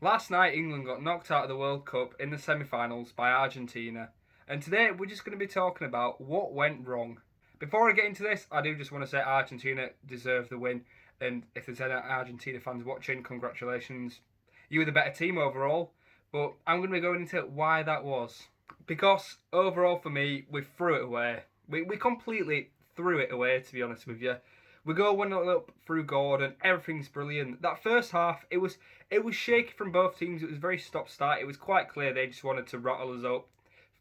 Last night, England got knocked out of the World Cup in the semi-finals by Argentina, and today we're just going to be talking about what went wrong. Before I get into this, I do just want to say Argentina deserved the win, and if there's any Argentina fans watching, congratulations. You were the better team overall, but I'm going to be going into why that was. Because overall for me, we threw it away. We completely threw it away, to be honest with you. We go 1-0 up through Gordon. Everything's brilliant. That first half, it was shaky from both teams. It was very stop-start. It was quite clear they just wanted to rattle us up.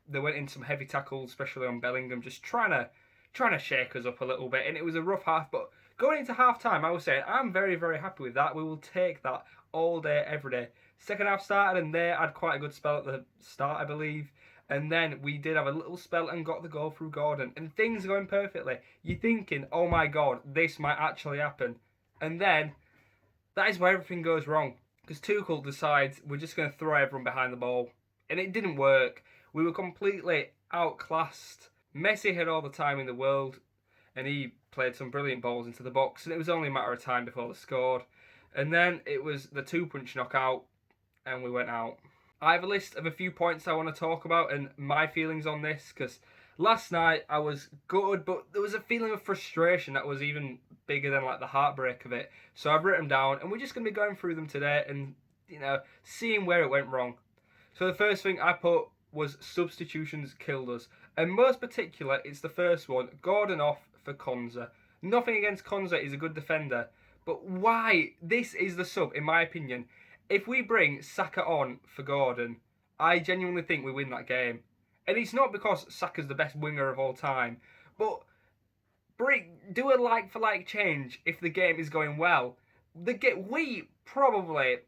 They went in some heavy tackles, especially on Bellingham, just trying to shake us up a little bit. And it was a rough half. But going into half time, I was saying I'm very, very happy with that. We will take that all day, every day. Second half started, and they had quite a good spell at the start, I believe. And then we did have a little spell and got the goal through Gordon. And things are going perfectly. You're thinking, oh my god, this might actually happen. And then that is where everything goes wrong. Because Tuchel decides we're just going to throw everyone behind the ball. And it didn't work. We were completely outclassed. Messi had all the time in the world. And he played some brilliant balls into the box. And it was only a matter of time before they scored. And then it was the two-punch knockout. And we went out. I have a list of a few points I want to talk about and my feelings on this, because last night I was good, but there was a feeling of frustration that was even bigger than like the heartbreak of it. So I've written them down, and we're just going to be going through them today and seeing where it went wrong. So the first thing I put was substitutions killed us, and most particular it's the first one, Gordon off for Konza. Nothing against Konza, he's a good defender, but why? This is the sub, in my opinion. If we bring Saka on for Gordon, I genuinely think we win that game. And it's not because Saka's the best winger of all time, but do a like for like change if the game is going well. We probably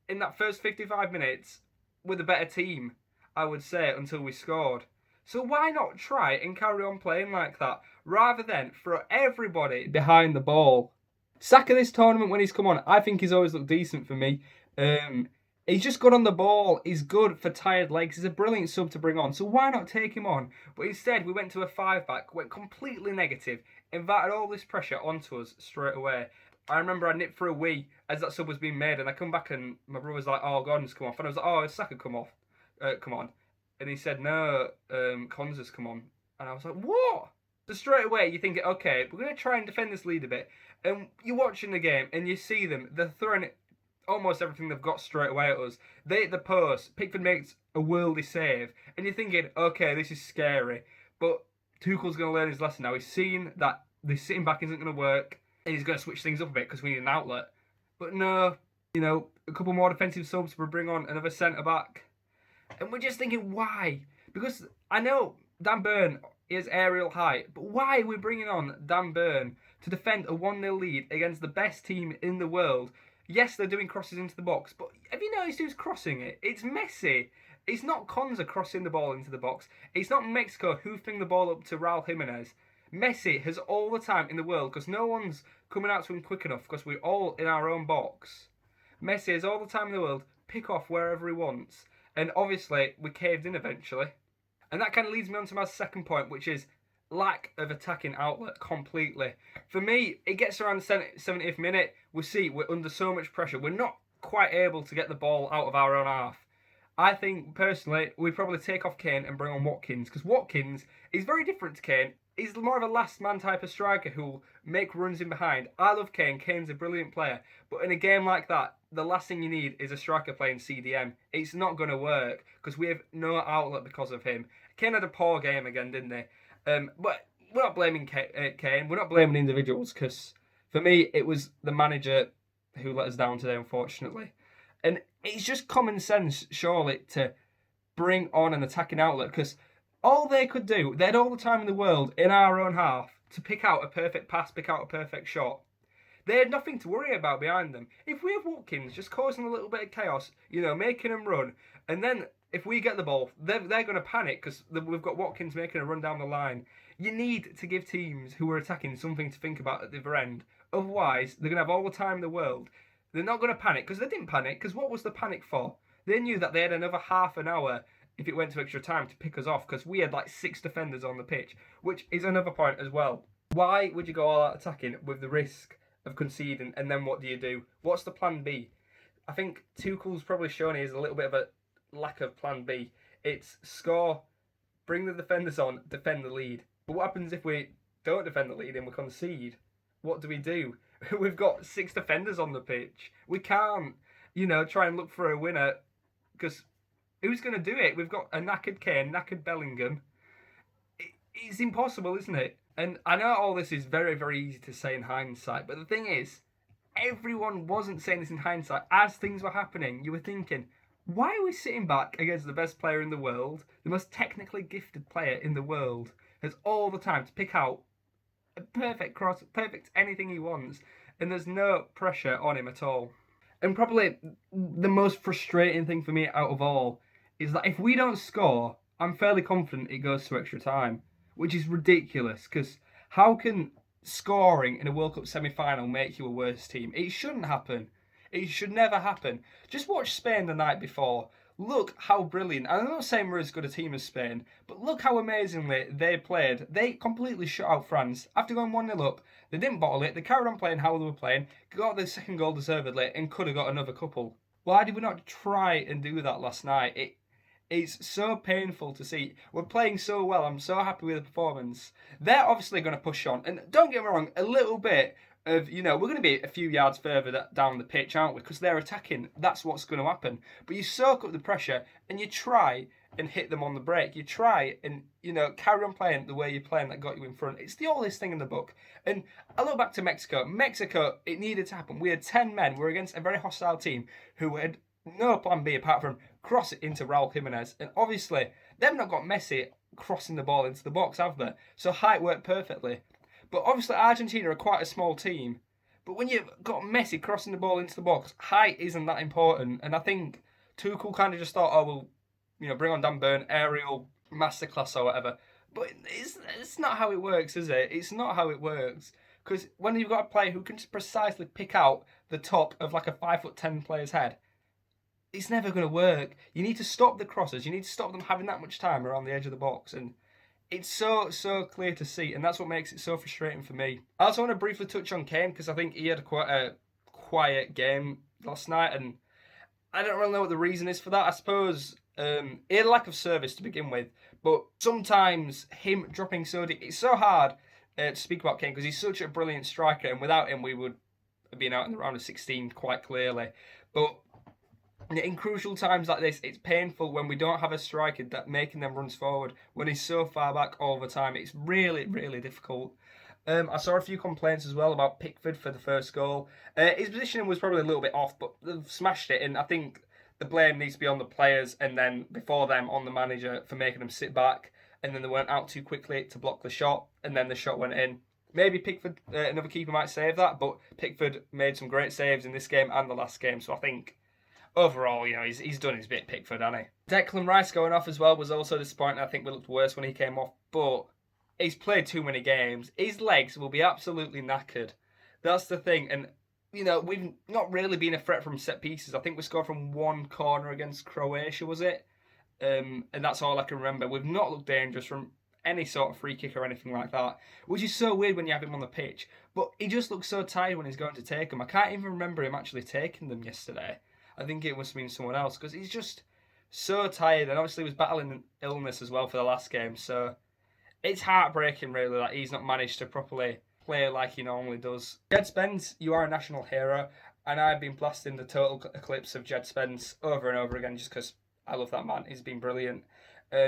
in that first 55 minutes were the better team, I would say, until we scored. So why not try and carry on playing like that rather than throw everybody behind the ball? Saka this tournament when he's come on, I think he's always looked decent for me. Um, he's just good on the ball. He's good for tired legs. He's a brilliant sub to bring on. So why not take him on? But instead, we went to a five-back, went completely negative, invited all this pressure onto us straight away. I remember I nipped for a wee as that sub was being made, and I come back and my brother was like, "Oh, Gordon's come off," and I was like, "Oh, has Saka come off? Come on," and he said, "No, Konza's come on," and I was like, "What?" So straight away, you're thinking, okay, we're going to try and defend this lead a bit. And you're watching the game and you see them, they're throwing almost everything they've got straight away at us. They hit the post, Pickford makes a worldy save, and you're thinking, okay, this is scary. But Tuchel's going to learn his lesson now. He's seen that this sitting back isn't going to work, and he's going to switch things up a bit because we need an outlet. But no, a couple more defensive subs to bring on another centre back. And we're just thinking, why? Because I know Dan Burn is aerial height, but why are we bringing on Dan Burn to defend a 1-0 lead against the best team in the world? Yes, they're doing crosses into the box, but have you noticed who's crossing it? It's Messi. It's not Konza crossing the ball into the box. It's not Mexico hoofing the ball up to Raul Jimenez. Messi has all the time in the world because no one's coming out to him quick enough because we're all in our own box. Messi has all the time in the world, pick off wherever he wants. And obviously, we caved in eventually. And that kind of leads me on to my second point, which is lack of attacking outlet completely. For me, it gets around the 70th minute. We see we're under so much pressure. We're not quite able to get the ball out of our own half. I think, personally, we probably take off Kane and bring on Watkins, because Watkins is very different to Kane. He's more of a last man type of striker who'll make runs in behind. I love Kane. Kane's a brilliant player. But in a game like that, the last thing you need is a striker playing CDM. It's not going to work because we have no outlet because of him. Kane had a poor game again, didn't they? But we're not blaming Kane. We're not blaming individuals because for me, it was the manager who let us down today, unfortunately. And it's just common sense, surely, to bring on an attacking outlet because all they could do, they had all the time in the world in our own half to pick out a perfect pass, pick out a perfect shot. They had nothing to worry about behind them. If we have Watkins just causing a little bit of chaos, making them run, and then if we get the ball, they're going to panic because we've got Watkins making a run down the line. You need to give teams who are attacking something to think about at the other end. Otherwise, they're going to have all the time in the world. They're not going to panic because they didn't panic because what was the panic for? They knew that they had another half an hour if it went to extra time to pick us off because we had like 6 defenders on the pitch, which is another point as well. Why would you go all out attacking with the risk of conceding, and then what do you do? What's the plan B? I think Tuchel's probably shown he has a little bit of a lack of plan B. It's score, bring the defenders on, defend the lead. But what happens if we don't defend the lead and we concede? What do we do? We've got 6 defenders on the pitch. We can't, try and look for a winner because who's going to do it? We've got a knackered Kane, knackered Bellingham. It's impossible, isn't it? And I know all this is very, very easy to say in hindsight, but the thing is, everyone wasn't saying this in hindsight. As things were happening, you were thinking, why are we sitting back against the best player in the world, the most technically gifted player in the world, has all the time to pick out a perfect cross, perfect anything he wants, and there's no pressure on him at all. And probably the most frustrating thing for me out of all is that if we don't score, I'm fairly confident it goes to extra time, which is ridiculous, because how can scoring in a World Cup semi-final make you a worse team? It shouldn't happen. It should never happen. Just watch Spain the night before. Look how brilliant. I'm not saying we're as good a team as Spain, but look how amazingly they played. They completely shut out France. After going 1-0 up, they didn't bottle it. They carried on playing how they were playing, got the second goal deservedly, and could have got another couple. Why did we not try and do that last night? It's so painful to see. We're playing so well. I'm so happy with the performance. They're obviously going to push on. And don't get me wrong, a little bit of, we're going to be a few yards further down the pitch, aren't we? Because they're attacking. That's what's going to happen. But you soak up the pressure and you try and hit them on the break. You try and, carry on playing the way you're playing that got you in front. It's the oldest thing in the book. And I look back to Mexico. Mexico, it needed to happen. We had 10 men. We were against a very hostile team who had no plan B apart from cross it into Raul Jimenez. And obviously, they've not got Messi crossing the ball into the box, have they? So height worked perfectly. But obviously, Argentina are quite a small team. But when you've got Messi crossing the ball into the box, height isn't that important. And I think Tuchel kind of just thought, bring on Dan Burn, aerial masterclass or whatever. But it's not how it works, is it? It's not how it works. Because when you've got a player who can just precisely pick out the top of like a 5'10" player's head, it's never going to work. You need to stop the crosses. You need to stop them having that much time around the edge of the box. And it's so clear to see. And that's what makes it so frustrating for me. I also want to briefly touch on Kane because I think he had quite a quiet game last night. And I don't really know what the reason is for that. I suppose he had a lack of service to begin with. But sometimes him dropping so deep, it's so hard to speak about Kane because he's such a brilliant striker. And without him, we would have been out in the round of 16 quite clearly. But in crucial times like this, it's painful when we don't have a striker that making them runs forward when he's so far back all the time. It's really, really difficult. I saw a few complaints as well about Pickford for the first goal. His positioning was probably a little bit off, but they've smashed it. And I think the blame needs to be on the players and then before them on the manager for making them sit back. And then they weren't out too quickly to block the shot. And then the shot went in. Maybe Pickford, another keeper might save that, but Pickford made some great saves in this game and the last game. So I think overall, he's done his bit, Pickford, hasn't he? Declan Rice going off as well was also disappointing. I think we looked worse when he came off, but he's played too many games. His legs will be absolutely knackered. That's the thing. And, we've not really been a threat from set pieces. I think we scored from one corner against Croatia, was it? And that's all I can remember. We've not looked dangerous from any sort of free kick or anything like that, which is so weird when you have him on the pitch. But he just looks so tired when he's going to take them. I can't even remember him actually taking them yesterday. I think it must have been someone else because he's just so tired and obviously he was battling an illness as well for the last game. So it's heartbreaking really that he's not managed to properly play like he normally does. Jed Spence, you are a national hero, and I've been blasting the total eclipse of Jed Spence over and over again just because I love that man. He's been brilliant.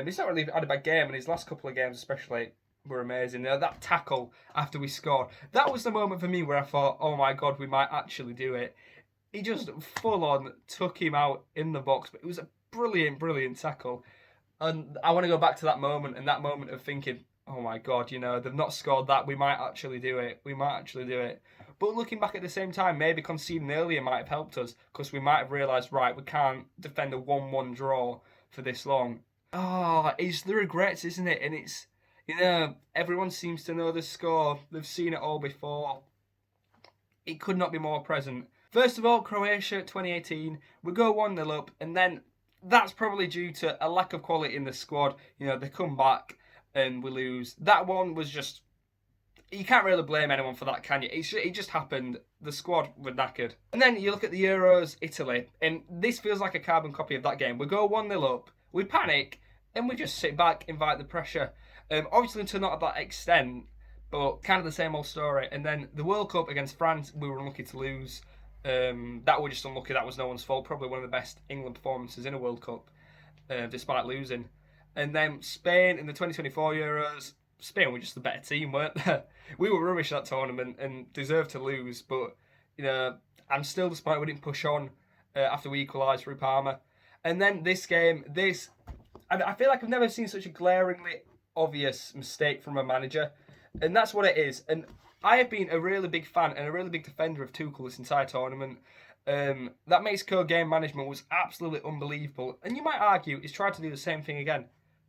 He's not really had a bad game, and his last couple of games especially were amazing. That tackle after we scored, that was the moment for me where I thought, oh my God, we might actually do it. He just full on took him out in the box, but it was a brilliant, brilliant tackle. And I want to go back to that moment and that moment of thinking, oh my God, they've not scored that. We might actually do it. We might actually do it. But looking back at the same time, maybe conceding earlier might have helped us because we might have realised, right, we can't defend a 1-1 draw for this long. It's the regrets, isn't it? And it's, everyone seems to know the score. They've seen it all before. It could not be more present. First of all, Croatia 2018, we go 1-0 up, and then that's probably due to a lack of quality in the squad. They come back and we lose. That one was just, you can't really blame anyone for that, can you? It just happened. the squad were knackered. And then you look at the Euros, Italy, and this feels like a carbon copy of that game. We go 1-0 up, we panic, and we just sit back, invite the pressure. Obviously to not that extent, but kind of the same old story. And then the World Cup against France, we were unlucky to lose. That were just unlucky. That was no one's fault. Probably one of the best England performances in a World Cup, despite losing. And then Spain in the 2024 Euros, Spain were just the better team, weren't they? We were rubbish that tournament and deserved to lose. But I'm still disappointed we didn't push on after we equalised through Palmer. And then this game, I feel like I've never seen such a glaringly obvious mistake from a manager, and that's what it is. And I have been a really big fan and a really big defender of Tuchel this entire tournament. That Mexico game management was absolutely unbelievable, and you might argue he's tried to do the same thing again.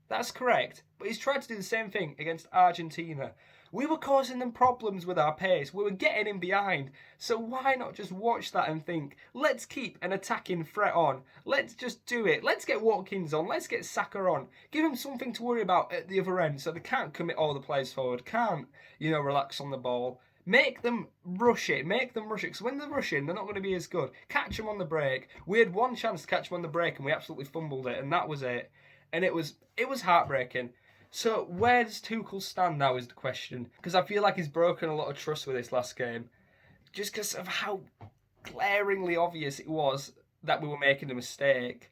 That's correct, but he's tried to do the same thing against Argentina. We were causing them problems with our pace. We were getting in behind. So why not just watch that and think, let's keep an attacking threat on. Let's just do it. Let's get Watkins on. Let's get Saka on. Give them something to worry about at the other end so they can't commit all the players forward. Can't, relax on the ball. Make them rush it. Because when they're rushing, they're not going to be as good. Catch them on the break. We had one chance to catch them on the break and we absolutely fumbled it. And that was it. And it was heartbreaking. So where does Tuchel stand now is the question. Because I feel like he's broken a lot of trust with this last game. Just because of how glaringly obvious it was that we were making a mistake.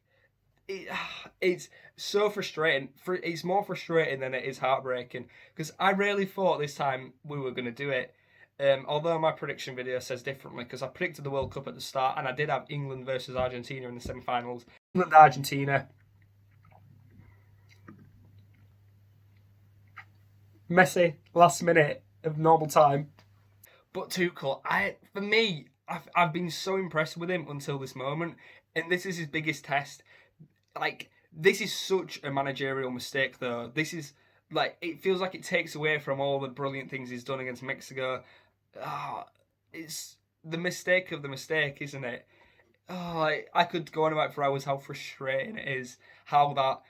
It's so frustrating. It's more frustrating than it is heartbreaking. Because I really thought this time we were going to do it. Although my prediction video says differently. Because I predicted the World Cup at the start. And I did have England versus Argentina in the semi-finals. England-Argentina. Messi, last minute of normal time. But Tuchel, I've been so impressed with him until this moment. And this is his biggest test. This is such a managerial mistake, though. This is, it feels like it takes away from all the brilliant things he's done against Mexico. It's the mistake of the mistake, isn't it? I could go on about for hours how frustrating it is. How that...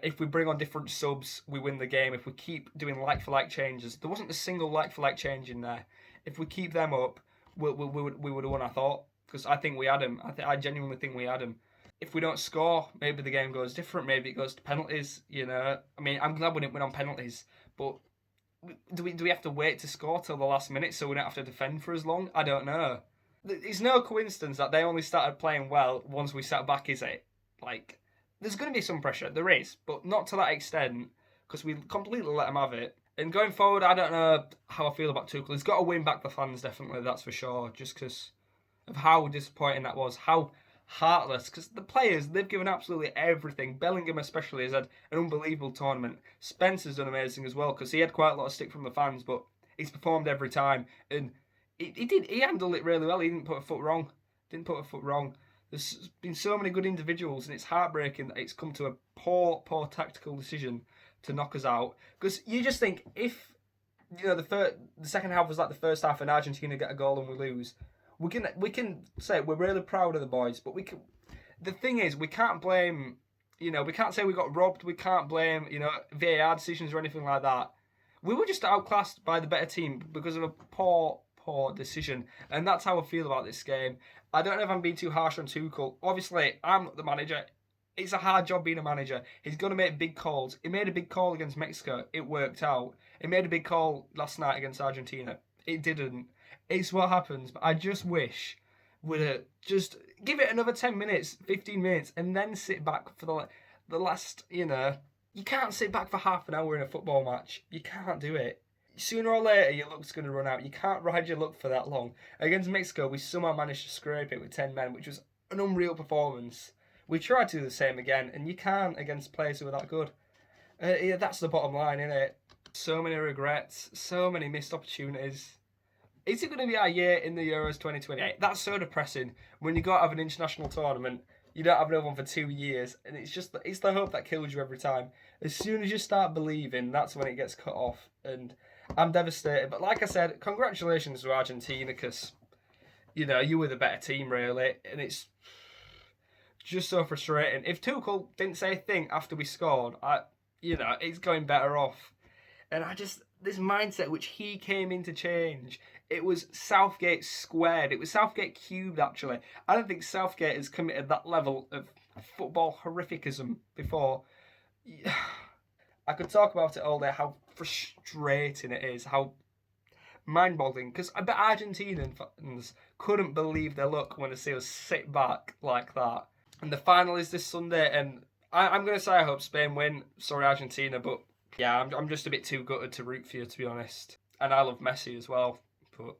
if we bring on different subs, we win the game. If we keep doing like-for-like changes, there wasn't a single like-for-like change in there. If we keep them up, we would have won, I thought. Because I think we had him. I genuinely think we had him. If we don't score, maybe the game goes different. Maybe it goes to penalties, I'm glad we didn't win on penalties. But do we have to wait to score till the last minute so we don't have to defend for as long? I don't know. It's no coincidence that they only started playing well once we sat back, is it? There's going to be some pressure. There is, but not to that extent because we completely let them have it. And going forward, I don't know how I feel about Tuchel. He's got to win back the fans, definitely, that's for sure, just because of how disappointing that was, how heartless, because the players, they've given absolutely everything. Bellingham especially has had an unbelievable tournament. Spencer's done amazing as well because he had quite a lot of stick from the fans, but he's performed every time. And he handled it really well. He didn't put a foot wrong. There's been so many good individuals, and it's heartbreaking that it's come to a poor tactical decision to knock us out. Because you just think, if the second half was like the first half and Argentina get a goal and we lose, we can say we're really proud of the boys. But the thing is, we can't blame, we can't say we got robbed. We can't blame, VAR decisions or anything like that. We were just outclassed by the better team because of a poor decision, and that's how I feel about this game. I don't know if I'm being too harsh on Tuchel. Obviously, I'm not the manager. It's a hard job being a manager. He's going to make big calls. He made a big call against Mexico. It worked out. He made a big call last night against Argentina. It didn't. It's what happens. But I just wish we'd just give it another 10 minutes, 15 minutes, and then sit back for the last, You can't sit back for half an hour in a football match. You can't do it. Sooner or later, your luck's going to run out. You can't ride your luck for that long. Against Mexico, we somehow managed to scrape it with 10 men, which was an unreal performance. We tried to do the same again, and you can't against players who are that good. That's the bottom line, isn't it? So many regrets, so many missed opportunities. Is it going to be our year in the Euros 2028? That's so depressing. When you got to have an international tournament, you don't have another one for 2 years, and it's the hope that kills you every time. As soon as you start believing, that's when it gets cut off, and I'm devastated. But like I said, congratulations to Argentina, because, you were the better team, really. And it's just so frustrating. If Tuchel didn't say a thing after we scored, it's going better off. And this mindset which he came in to change, it was Southgate squared. It was Southgate cubed, actually. I don't think Southgate has committed that level of football horrificism before. I could talk about it all day, how frustrating it is, how mind-boggling. Because I bet Argentinian fans couldn't believe their luck when they see us sit back like that. And the final is this Sunday, and I'm going to say I hope Spain win. Sorry, Argentina, but yeah, I'm just a bit too gutted to root for you, to be honest. And I love Messi as well, but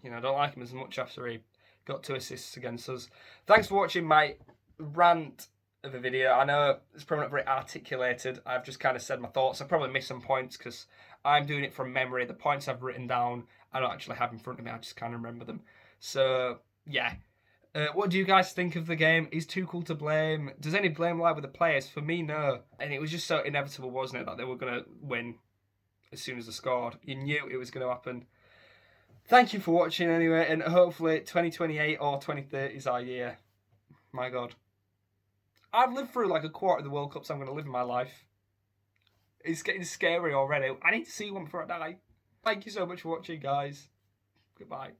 I don't like him as much after he got 2 assists against us. Thanks for watching my rant of a video. I know it's probably not very articulated. I've just kind of said my thoughts. I probably missed some points because I'm doing it from memory. The points I've written down, I don't actually have in front of me. I just kind of remember them. So, yeah. What do you guys think of the game? Is Tuchel to blame? Does any blame lie with the players? For me, no. And it was just so inevitable, wasn't it, that they were going to win as soon as they scored. You knew it was going to happen. Thank you for watching anyway, and hopefully 2028 or 2030 is our year. My God. I've lived through like a quarter of the World Cups I'm going to live in my life. It's getting scary already. I need to see one before I die. Thank you so much for watching, guys. Goodbye.